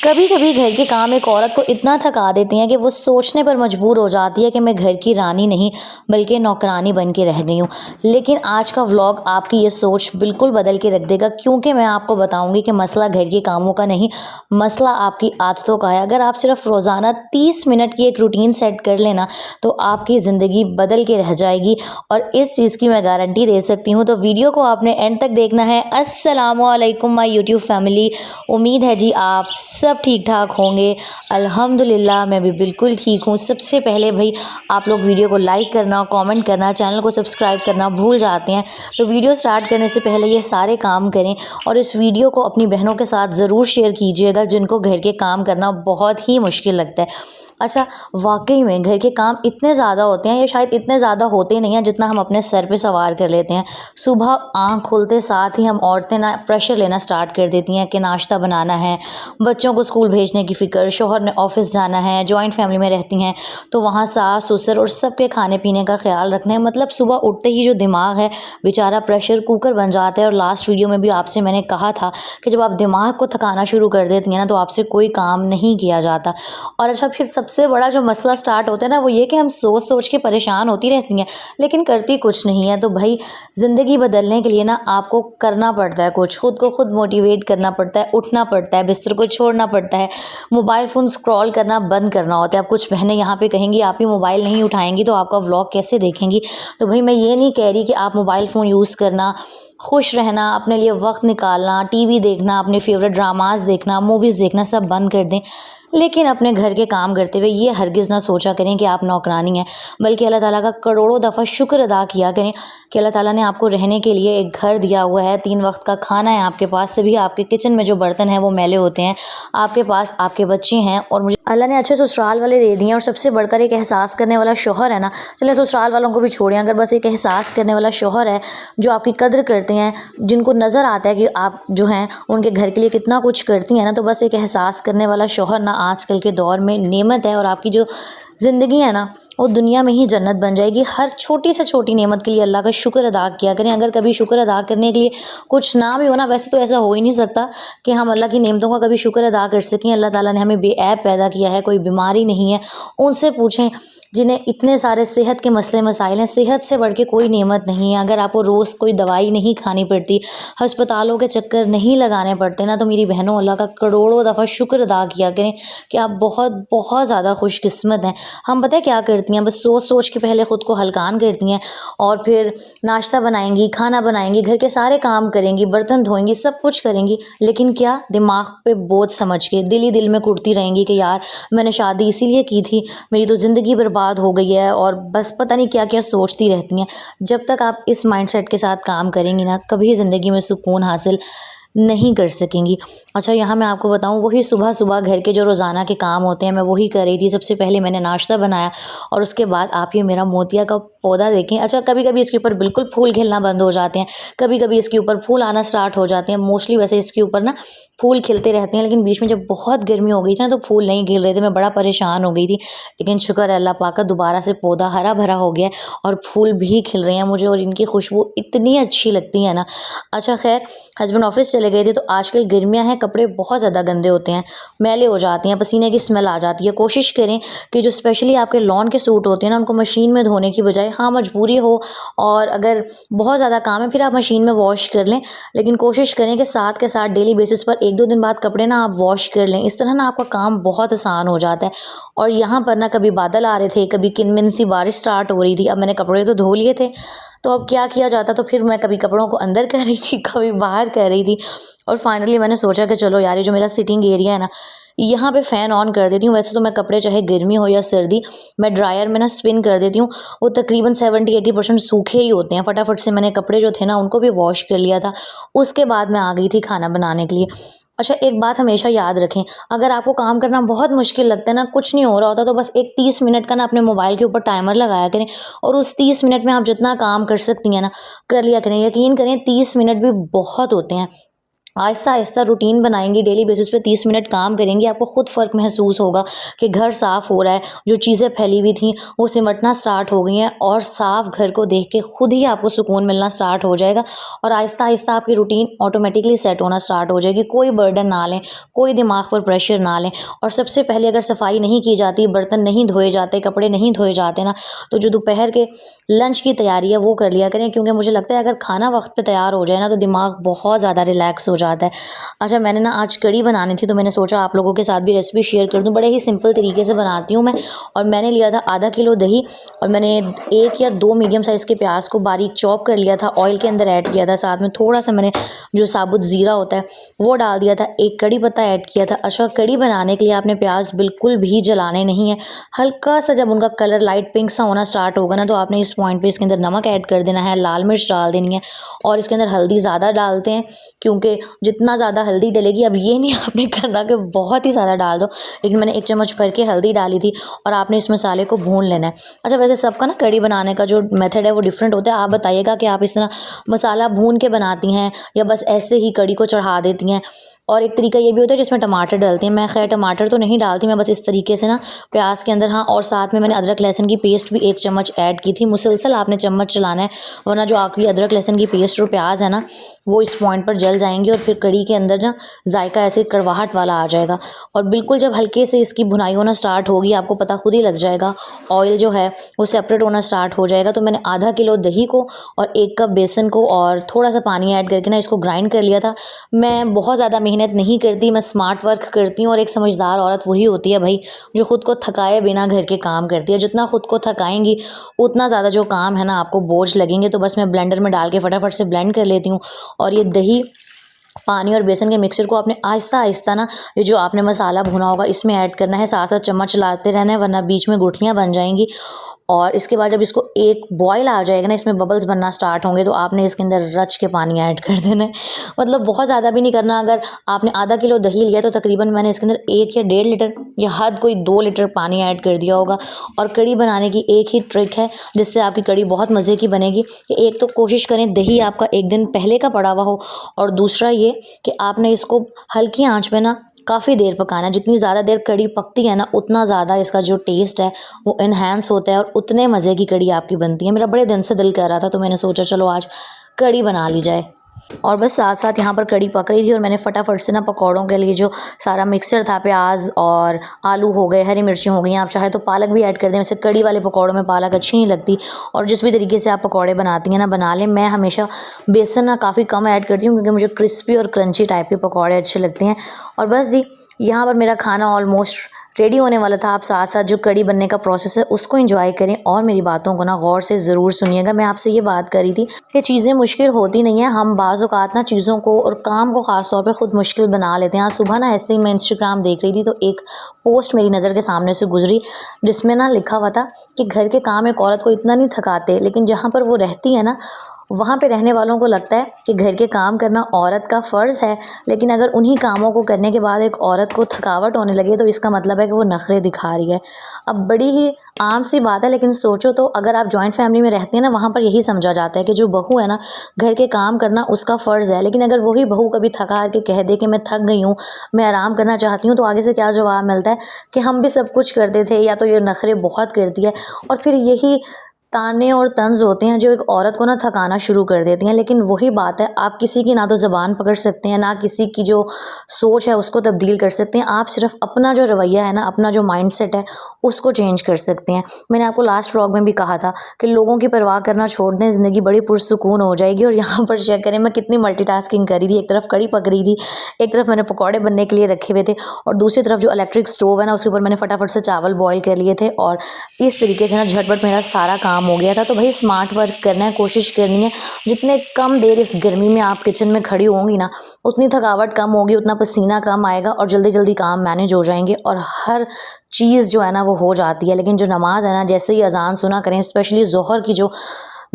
कभी कभी घर के काम एक औरत को इतना थका देते हैं कि वो सोचने पर मजबूर हो जाती है कि मैं घर की रानी नहीं बल्कि नौकरानी बन के रह गई हूँ। लेकिन आज का व्लॉग आपकी ये सोच बिल्कुल बदल के रख देगा, क्योंकि मैं आपको बताऊंगी कि मसला घर के कामों का नहीं, मसला आपकी आदतों का है। अगर आप सिर्फ रोज़ाना 30 मिनट की एक रूटीन सेट कर लेना तो आपकी ज़िंदगी बदल के रह जाएगी, और इस चीज़ की मैं गारंटी दे सकती हूँ। तो वीडियो को आपने एंड तक देखना है। अस्सलामु अलैकुम माय यूट्यूब फैमिली, उम्मीद है जी आप सब ठीक ठाक होंगे। अल्हम्दुलिल्लाह मैं भी बिल्कुल ठीक हूँ। सबसे पहले भाई आप लोग वीडियो को लाइक करना, कमेंट करना, चैनल को सब्सक्राइब करना भूल जाते हैं। तो वीडियो स्टार्ट करने से पहले ये सारे काम करें और इस वीडियो को अपनी बहनों के साथ ज़रूर शेयर कीजिएगा जिनको घर के काम करना बहुत ही मुश्किल लगता है। अच्छा, वाकई में घर के काम इतने ज़्यादा होते हैं, ये शायद इतने ज़्यादा होते नहीं हैं जितना हम अपने सर पे सवार कर लेते हैं। सुबह आँख खुलते साथ ही हम औरतें ना प्रेशर लेना स्टार्ट कर देती हैं कि नाश्ता बनाना है, बच्चों को स्कूल भेजने की फ़िक्र, शौहर ने ऑफिस जाना है, जॉइंट फैमिली में रहती हैं तो वहाँ सास ससुर और सबके खाने पीने का ख्याल रखना है। मतलब सुबह उठते ही जो दिमाग है बेचारा प्रेशर कुकर बन जाता है। और लास्ट वीडियो में भी आपसे मैंने कहा था कि जब आप दिमाग को थकाना शुरू कर देती हैं ना तो आपसे कोई काम नहीं किया जाता। और अच्छा, फिर सबसे बड़ा जो मसला स्टार्ट होता है ना वो ये कि हम सोच सोच के परेशान होती रहती हैं लेकिन करती कुछ नहीं है। तो भाई ज़िंदगी बदलने के लिए ना आपको करना पड़ता है कुछ, खुद को खुद मोटिवेट करना पड़ता है, उठना पड़ता है, बिस्तर को छोड़ना पड़ता है, मोबाइल फ़ोन स्क्रॉल करना बंद करना होता है। अब कुछ बहनें यहाँ पे कहेंगी आप ही मोबाइल नहीं उठाएंगी तो आपका व्लॉग कैसे देखेंगी। तो भाई मैं ये नहीं कह रही कि आप मोबाइल फ़ोन यूज़ करना, खुश रहना, अपने लिए वक्त निकालना, टीवी देखना, अपने फेवरेट ड्रामास देखना, मूवीज़ देखना सब बंद कर दें। लेकिन अपने घर के काम करते हुए ये हरगिज़ ना सोचा करें कि आप नौकरानी हैं, बल्कि अल्लाह ताला का करोड़ों दफ़ा शुक्र अदा किया करें कि अल्लाह ताला ने आपको रहने के लिए एक घर दिया हुआ है, 3 वक्त का खाना है आपके पास, सभी आपके किचन में जो बर्तन हैं वो मैले होते हैं, आपके पास आपके बच्चे हैं और मुझे अल्लाह ने अच्छे ससुराल वाले दे दिए हैं। और सबसे बढ़कर एक एहसास करने वाला शौहर है ना, चलें ससुराल वालों को भी छोड़ें, अगर बस एक एहसास करने वाला शौहर है जो आपकी कद्र करते हैं, जिनको नज़र आता है कि आप जो हैं उनके घर के लिए कितना कुछ करती हैं ना, तो बस एक एहसास करने वाला शौहर ना आजकल के दौर में नेमत है। और आपकी जो ज़िंदगी है ना वो दुनिया में ही जन्नत बन जाएगी। हर छोटी से छोटी नेमत के लिए अल्लाह का शुक्र अदा किया करें। अगर कभी शुक्र अदा करने के लिए कुछ ना भी हो ना, वैसे तो ऐसा हो ही नहीं सकता कि हम अल्लाह की नेमतों का कभी शुक्र अदा कर सकें। अल्लाह ताला ने हमें बेऐब पैदा किया है, कोई बीमारी नहीं है। उनसे पूछें जिन्हें इतने सारे सेहत के मसले मसाइल हैं। सेहत से बढ़ के कोई नेमत नहीं है। अगर आपको रोज़ कोई दवाई नहीं खानी पड़ती, अस्पतालों के चक्कर नहीं लगाने पड़ते ना, तो मेरी बहनों अल्लाह का करोड़ों दफ़ा शुक्र अदा किया करें कि आप बहुत बहुत ज़्यादा खुशकिस्मत हैं। हम पता है क्या करती हैं, बस सोच सोच के पहले ख़ुद को हलकान करती हैं और फिर नाश्ता बनाएंगी, खाना बनाएंगी, घर के सारे काम करेंगी, बर्तन धोएंगी, सब कुछ करेंगी, लेकिन क्या दिमाग पे बोझ समझ के दिल ही दिल में कुटती रहेंगी कि यार मैंने शादी इसीलिए की थी, मेरी तो ज़िंदगी बर्बाद हो गई है, और बस पता नहीं क्या क्या सोचती रहती हैं। जब तक आप इस माइंडसेट के साथ काम करेंगी ना, कभी ज़िंदगी में सुकून हासिल नहीं कर सकेंगी। अच्छा, यहाँ मैं आपको बताऊँ, वही सुबह सुबह घर के जो रोज़ाना के काम होते हैं मैं वही कर रही थी। सबसे पहले मैंने नाश्ता बनाया और उसके बाद आप ये मेरा मोतिया का पौधा देखें। अच्छा, कभी कभी इसके ऊपर बिल्कुल फूल खिलना बंद हो जाते हैं, कभी कभी इसके ऊपर फूल आना स्टार्ट हो जाते हैं। मोस्टली वैसे इसके ऊपर ना फूल खिलते रहते हैं, लेकिन बीच में जब बहुत गर्मी हो गई थी ना तो फूल नहीं खिल रहे थे, मैं बड़ा परेशान हो गई थी। लेकिन शुक्र है अल्लाह पाक का, दोबारा से पौधा हरा भरा हो गया है और फूल भी खिल रहे हैं मुझे, और इनकी खुशबू इतनी अच्छी लगती है ना। अच्छा खैर, हस्बैंड ऑफिस चले गए थे तो आजकल गर्मियाँ हैं, कपड़े बहुत ज़्यादा गंदे होते हैं, मैले हो जाते हैं, पसीने की स्मेल आ जाती है। कोशिश करें कि जो स्पेशली आपके लॉन के सूट होते हैं ना उनको मशीन में धोने की बजाय, हाँ मजबूरी हो और अगर बहुत ज़्यादा काम है फिर आप मशीन में वॉश कर लें, लेकिन कोशिश करें कि साथ के साथ डेली बेसिस पर 1-2 दिन बाद कपड़े ना आप वॉश कर लें। इस तरह ना आपका काम बहुत आसान हो जाता है। और यहाँ पर ना कभी बादल आ रहे थे, कभी किनमिन सी बारिश स्टार्ट हो रही थी। अब मैंने कपड़े तो धो लिए थे, तो अब क्या किया जाता, तो फिर मैं कभी कपड़ों को अंदर कर रही थी, कभी बाहर कर रही थी। और फाइनली मैंने सोचा कि चलो यार, ये जो मेरा सिटिंग एरिया है ना, यहाँ पे फ़ैन ऑन कर देती हूँ। वैसे तो मैं कपड़े चाहे गर्मी हो या सर्दी, मैं ड्रायर में ना स्पिन कर देती हूँ, वो तकरीबन 70-80% सूखे ही होते हैं। फटाफट से मैंने कपड़े जो थे ना उनको भी वॉश कर लिया था। उसके बाद मैं आ गई थी खाना बनाने के लिए। अच्छा, एक बात हमेशा याद रखें, अगर आपको काम करना बहुत मुश्किल लगता है ना, कुछ नहीं हो रहा होता, तो बस एक 30 मिनट का ना अपने मोबाइल के ऊपर टाइमर लगाया करें और उस 30 मिनट में आप जितना काम कर सकती हैं ना कर लिया करें। यकीन करें 30 मिनट भी बहुत होते हैं। आहिस्ता आहिस्ता रूटीन बनाएंगी, डेली बेसिस पे 30 मिनट काम करेंगी, आपको खुद फ़र्क महसूस होगा कि घर साफ़ हो रहा है, जो चीज़ें फैली हुई थी वो सिमटना स्टार्ट हो गई हैं और साफ़ घर को देख के खुद ही आपको सुकून मिलना स्टार्ट हो जाएगा और आहिस्ता आहिस्ता आपकी रूटीन ऑटोमेटिकली सेट होना स्टार्ट हो जाएगी। कोई बर्डन ना लें, कोई दिमाग पर प्रेशर ना लें। और सबसे पहले अगर सफाई नहीं की जाती, बर्तन नहीं धोए जाते, कपड़े नहीं धोए जाते ना, तो जो दोपहर के लंच की तैयारी है वो कर लिया करें, क्योंकि मुझे लगता है अगर खाना वक्त पे तैयार हो जाए ना तो दिमाग बहुत ज़्यादा रिलैक्स हो जाता है। अच्छा, मैंने ना आज कढ़ी बनानी थी तो मैंने सोचा आप लोगों के साथ भी रेसिपी शेयर कर दूं। बड़े ही सिंपल तरीके से बनाती हूँ मैं। और मैंने लिया था आधा किलो दही और मैंने 1 या 2 मीडियम साइज़ के प्याज को बारीक चॉप कर लिया था, ऑयल के अंदर ऐड किया था। साथ में थोड़ा सा मैंने जो साबुत ज़ीरा होता है वो डाल दिया था, एक कड़ी पत्ता ऐड किया था। अच्छा, कड़ी बनाने के लिए आपने प्याज बिल्कुल भी जलाने नहीं है। हल्का सा जब उनका कलर लाइट पिंक सा होना स्टार्ट होगा ना तो आपने इस पॉइंट पे इसके अंदर नमक ऐड कर देना है, लाल मिर्च डाल देनी है और इसके अंदर हल्दी ज़्यादा डालते हैं क्योंकि जितना ज़्यादा हल्दी डलेगी, अब ये नहीं आपने करना कि बहुत ही ज़्यादा डाल दो, लेकिन मैंने 1 चम्मच भर के हल्दी डाली थी और आपने इस मसाले को भून लेना है। अच्छा, वैसे सबका ना कढ़ी बनाने का जो मेथड है वो डिफरेंट होता है। आप बताइएगा कि आप इस तरह मसाला भून के बनाती हैं या बस ऐसे ही कढ़ी को चढ़ा देती हैं। और एक तरीका ये भी होता है जिसमें टमाटर डालती हैं। मैं खैर टमाटर तो नहीं डालती, मैं बस इस तरीके से ना प्याज के अंदर, हाँ, और साथ में मैंने अदरक लहसुन की पेस्ट भी 1 चम्मच ऐड की थी। मुसलसल आपने चम्मच चलाना है, वरना जो आखिरी अदरक लहसुन की पेस्ट और प्याज है ना वो इस पॉइंट पर जल जाएंगे और फिर कढ़ी के अंदर ना जायका ऐसे कड़वाहट वाला आ जाएगा। और बिल्कुल जब हल्के से इसकी भुनाई होना स्टार्ट होगी, आपको पता खुद ही लग जाएगा, ऑयल जो है वो सेपरेट होना स्टार्ट हो जाएगा। तो मैंने आधा किलो दही को और 1 कप बेसन को और थोड़ा सा पानी ऐड करके ना इसको ग्राइंड कर लिया था। मैं बहुत ज़्यादा मेहनत नहीं करती, मैं स्मार्ट वर्क करती हूँ और एक समझदार औरत वही होती है भाई जो खुद को थकाए बिना घर के काम करती है। जितना खुद को थकाएंगी उतना ज़्यादा जो काम है ना आपको बोझ लगेंगे। तो बस मैं ब्लेंडर में डाल के फटाफट से ब्लेंड कर लेती हूँ और ये दही, पानी और बेसन के मिक्सचर को आपने आहिस्ता आहिस्ता ना ये जो आपने मसाला भुना होगा इसमें ऐड करना है। साथ साथ चम्मच चलाते रहना है, वरना बीच में गुठलियाँ बन जाएंगी। और इसके बाद जब इसको एक बॉयल आ जाएगा ना, इसमें बबल्स बनना स्टार्ट होंगे, तो आपने इसके अंदर रच के पानी ऐड कर देना है। मतलब बहुत ज़्यादा भी नहीं करना। अगर आपने आधा किलो दही लिया तो तकरीबन मैंने इसके अंदर 1 या 1.5 लीटर या हद कोई 2 लीटर पानी ऐड कर दिया होगा। और कढ़ी बनाने की एक ही ट्रिक है जिससे आपकी कढ़ी बहुत मज़े की बनेगी कि एक तो कोशिश करें दही आपका 1 दिन पहले का पड़ा हुआ हो, और दूसरा ये कि आपने इसको हल्की आंच पे ना काफ़ी देर पकाना है। जितनी ज़्यादा देर कढ़ी पकती है ना उतना ज़्यादा इसका जो टेस्ट है वो इन्हेंस होता है और उतने मज़े की कढ़ी आपकी बनती है। मेरा बड़े दिन से दिल कर रहा था तो मैंने सोचा चलो आज कढ़ी बना ली जाए। और बस साथ साथ यहाँ पर कढ़ी पक रही थी और मैंने फटाफट से ना पकौड़ों के लिए जो सारा मिक्सचर था, प्याज और आलू हो गए, हरी मिर्ची हो गई, आप चाहे तो पालक भी ऐड कर दें। वैसे कढ़ी वाले पकौड़ों में पालक अच्छी नहीं लगती। और जिस भी तरीके से आप पकौड़े बनाती हैं ना बना लें। मैं हमेशा बेसन ना काफ़ी कम ऐड करती हूँ क्योंकि मुझे क्रिस्पी और क्रंची टाइप के पकौड़े अच्छे लगते हैं। और बस जी, यहाँ पर मेरा खाना ऑलमोस्ट रेडी होने वाला था। आप साथ साथ जो कढ़ी बनने का प्रोसेस है उसको एंजॉय करें और मेरी बातों को ना गौर से ज़रूर सुनिएगा। मैं आपसे ये बात करी थी कि चीज़ें मुश्किल होती नहीं है, हम बाज़ औक़ात ना चीज़ों को और काम को ख़ास तौर पे ख़ुद मुश्किल बना लेते हैं। आज सुबह ना ऐसे ही मैं इंस्टाग्राम देख रही थी तो एक पोस्ट मेरी नज़र के सामने से गुजरी जिसमें ना लिखा हुआ था कि घर के काम एक औरत को इतना नहीं थकाते, लेकिन जहाँ पर वो रहती है ना वहाँ पे रहने वालों को लगता है कि घर के काम करना औरत का फ़र्ज़ है। लेकिन अगर उन्हीं कामों को करने के बाद एक औरत को थकावट होने लगे तो इसका मतलब है कि वो नखरे दिखा रही है। अब बड़ी ही आम सी बात है, लेकिन सोचो तो अगर आप जॉइंट फैमिली में रहते हैं ना वहाँ पर यही समझा जाता है कि जो बहू है ना घर के काम करना उसका फ़र्ज़ है। लेकिन अगर वही बहू कभी थका के कह दे कि मैं थक गई हूँ, मैं आराम करना चाहती हूँ, तो आगे से क्या जवाब मिलता है कि हम भी सब कुछ करते थे, या तो ये नखरे बहुत करती है। और फिर यही ताने और तंज होते हैं जो एक औरत को ना थकाना शुरू कर देती हैं। लेकिन वही बात है, आप किसी की ना तो ज़बान पकड़ सकते हैं, ना किसी की जो सोच है उसको तब्दील कर सकते हैं। आप सिर्फ अपना जो रवैया है ना, अपना जो माइंडसेट है उसको चेंज कर सकते हैं। मैंने आपको लास्ट व्लॉग में भी कहा था कि लोगों की परवाह करना छोड़ दें, ज़िंदगी बड़ी पुरसुकून हो जाएगी। और यहाँ पर चेक करें मैं कितनी मल्टीटास्किंग करी थी। एक तरफ कढ़ी पक रही थी, एक तरफ मैंने पकौड़े बनने के लिए रखे हुए थे, और दूसरी तरफ जो इलेक्ट्रिक स्टोव है ना उसके ऊपर मैंने फटाफट से चावल बॉयल कर लिए थे। और इस तरीके से ना झटपट मेरा सारा काम हो गया था। तो भाई स्मार्ट वर्क करना है, कोशिश करनी है। जितने कम देर इस गर्मी में आप किचन में खड़ी होंगी ना उतनी थकावट कम होगी, उतना पसीना कम आएगा और जल्दी जल्दी काम मैनेज हो जाएंगे और हर चीज़ जो है ना वो हो जाती है। लेकिन जो नमाज है ना, जैसे ही अजान सुना करें, स्पेशली ज़ोहर की जो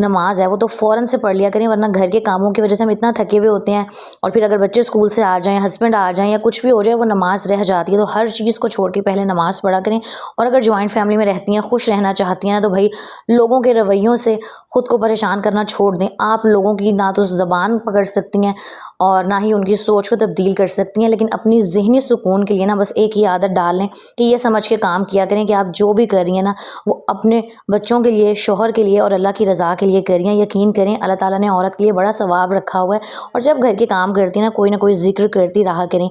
नमाज है वो तो फ़ौरन से पढ़ लिया करें, वरना घर के कामों की वजह से हम इतना थके हुए होते हैं। और फिर अगर बच्चे स्कूल से आ जाएं, हस्बैंड आ जाएं या कुछ भी हो जाए, वो नमाज रह जाती है। तो हर चीज़ को छोड़ के पहले नमाज़ पढ़ा करें। और अगर जॉइंट फैमिली में रहती हैं, खुश रहना चाहती हैं ना, तो भाई लोगों के रवैयों से ख़ुद को परेशान करना छोड़ दें। आप लोगों की ना तो ज़बान पकड़ सकती हैं और ना ही उनकी सोच को तब्दील कर सकती हैं, लेकिन अपनी ज़हनी सुकून के लिए ना बस एक ही आदत डाल लें कि ये समझ के काम किया करें कि आप जो भी कर रही हैं ना वो अपने बच्चों के लिए, शौहर के लिए और अल्लाह की रज़ा के लिए कर रही हैं। यकीन करें अल्लाह ताला ने औरत के लिए बड़ा सवाब रखा हुआ है। और जब घर के काम करती हैं ना कोई ज़िक्र करती रहा करें।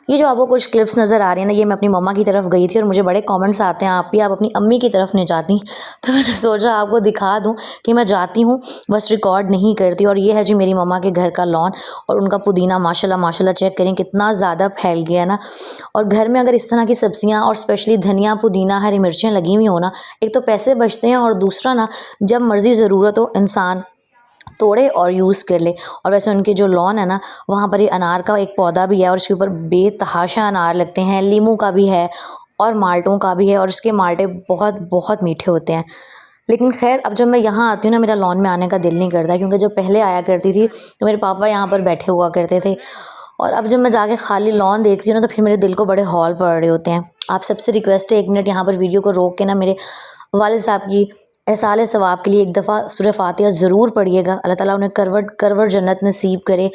ये जो आपको कुछ क्लिप्स नज़र आ रही हैं ना, ये मैं अपनी मम्मा की तरफ गई थी और मुझे बड़े कमेंट्स आते हैं आप अपनी अम्मी की तरफ नहीं जाती। तो मैंने सोचा आपको दिखा दूँ कि मैं जाती हूँ, बस रिकॉर्ड नहीं करती। और ये है जी मेरी मम्मा के घर का लॉन और उनका पुदीना माशाल्लाह माशाल्लाह चेक करें कितना ज़्यादा फैल गया ना। और घर में अगर इस तरह की सब्जियां और स्पेशली धनिया, पुदीना, हरी मिर्चें लगी हुई हो ना, एक तो पैसे बचते हैं और दूसरा ना जब मर्ज़ी ज़रूरत हो इंसान तोड़े और यूज़ कर ले। और वैसे उनके जो लॉन है ना वहाँ पर ये अनार का एक पौधा भी है और उसके ऊपर बेतहाशा अनार लगते हैं, लीमू का भी है और माल्टों का भी है और उसके माल्टे बहुत बहुत मीठे होते हैं। लेकिन ख़ैर अब जब मैं यहाँ आती हूँ ना मेरा लॉन में आने का दिल नहीं करता, क्योंकि जब पहले आया करती थी तो मेरे पापा यहाँ पर बैठे हुआ करते थे। और अब जब मैं जाके खाली लॉन देखती हूँ ना तो फिर मेरे दिल को बड़े हौल पड़ रहे होते हैं। आप सबसे रिक्वेस्ट है 1 मिनट यहाँ पर वीडियो को रोक के ना मेरे वालिद साहब की एहसाले सवाब के लिए एक दफ़ा सूरह फ़ातिहा ज़रूर पढ़िएगा। अल्लाह ताला उन्हें करवट जन्नत नसीब करे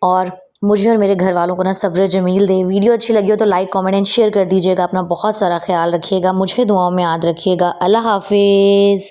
और मुझे और मेरे घर वालों को ना सब्र जमील दे। वीडियो अच्छी लगी हो तो लाइक, कमेंट एंड शेयर कर दीजिएगा। अपना बहुत सारा ख्याल रखिएगा, मुझे दुआओं में याद रखिएगा। अल्लाह हाफ़िज़।